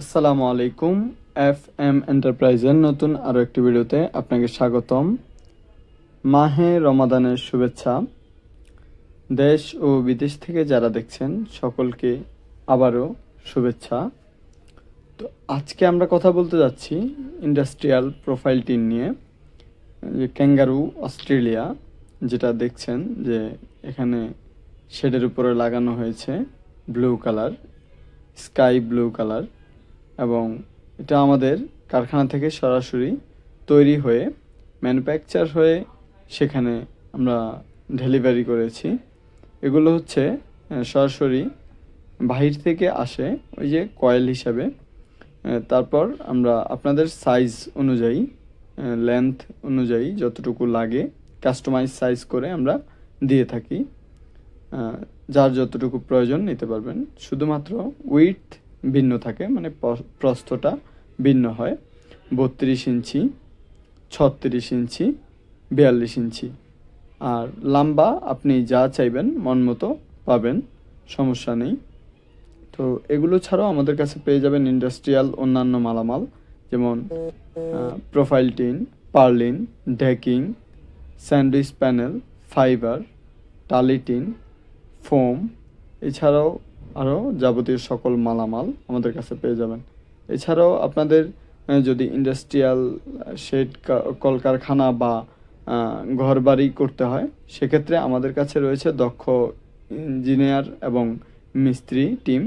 আসসালামু আলাইকুম। এফএম এন্টারপ্রাইজের নতুন আরো একটি ভিডিওতে আপনাকে স্বাগতম। মাহে রমাদানের শুভেচ্ছা। দেশ ও বিদেশ থেকে যারা দেখছেন সকলকে আবারও শুভেচ্ছা। তো আজকে আমরা কথা বলতে যাচ্ছি ইন্ডাস্ট্রিয়াল প্রোফাইল টিন নিয়ে, যে ক্যাঙ্গারু অস্ট্রেলিয়া, যেটা দেখছেন যে এখানে শেডের উপরে লাগানো হয়েছে blue colour, sky blue colour, এবং এটা আমাদের কারখানা থেকে সরাসরি তৈরি হয়ে ম্যানুফ্যাকচার হয়ে সেখানে আমরা ডেলিভারি করেছি। এগুলো হচ্ছে সরাসরি বাহির থেকে আসে ওই যে কয়েল হিসাবে। তারপর আমরা আপনাদের সাইজ অনুযায়ী, লেন্থ অনুযায়ী যতটুকু লাগে কাস্টমাইজ সাইজ করে আমরা দিয়ে থাকি। যার যতটুকু প্রয়োজন নিতে পারবেন। শুধুমাত্র উইডথ ভিন্ন থাকে, মানে প্রস্থটা ভিন্ন হয়। 32 ইঞ্চি, 36 ইঞ্চি, 42 ইঞ্চি। আর লম্বা আপনি যা চাইবেন মন মতো পাবেন, সমস্যা নেই। তো এগুলো ছাড়াও আমাদের কাছে পেয়ে যাবেন ইন্ডাস্ট্রিয়াল অন্যান্য মালামাল, যেমন profile tin, purlin, decking, sandwich panel, fibre, টালি টিন, ফোম, এছাড়াও আরও যাবতীয় সকল মালামাল আমাদের কাছে পেয়ে যাবেন। এছাড়াও আপনাদের যদি ইন্ডাস্ট্রিয়াল শেড, কলকারখানা বা ঘরবাড়ি করতে হয়, সেক্ষেত্রে আমাদের কাছে রয়েছে দক্ষ ইঞ্জিনিয়ার এবং মিস্ত্রি টিম।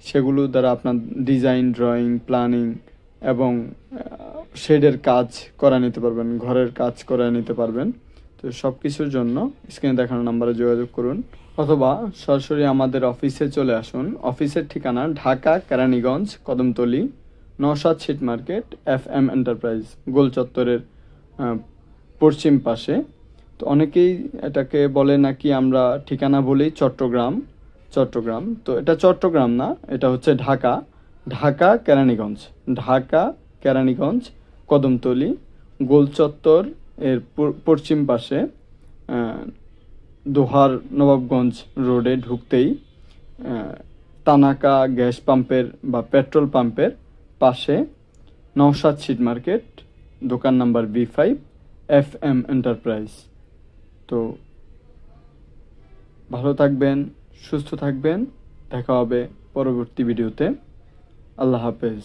সেগুলো দ্বারা আপনার ডিজাইন, ড্রয়িং, প্ল্যানিং এবং শেডের কাজ করা নিতে পারবেন, ঘরের কাজ করা নিতে পারবেন। তো সব কিছুর জন্য স্ক্রিনে দেখানো নাম্বারে যোগাযোগ করুন, অথবা সরাসরি আমাদের অফিসে চলে আসুন। অফিসের ঠিকানা Dhaka, Keraniganj, Kadamtali, Naushad sheet market, FM enterprise, গোল চত্বরের পশ্চিম পাশে। তো অনেকেই এটাকে বলে নাকি আমরা ঠিকানা বলি চট্টগ্রাম। তো এটা চট্টগ্রাম না, এটা হচ্ছে ঢাকা কেরানীগঞ্জ, কদমতলী, গোল চত্বর এর পশ্চিম পাশে, দোহার নবাবগঞ্জ রোডে ঢুকতেই তানাকা গ্যাস পাম্পের বা পেট্রোল পাম্পের পাশে নওশাদ শিট মার্কেট, দোকান নাম্বার B5, এফএম এন্টারপ্রাইজ। তো ভালো থাকবেন, সুস্থ থাকবেন, দেখা হবে পরবর্তী ভিডিওতে। আল্লাহ হাফেজ।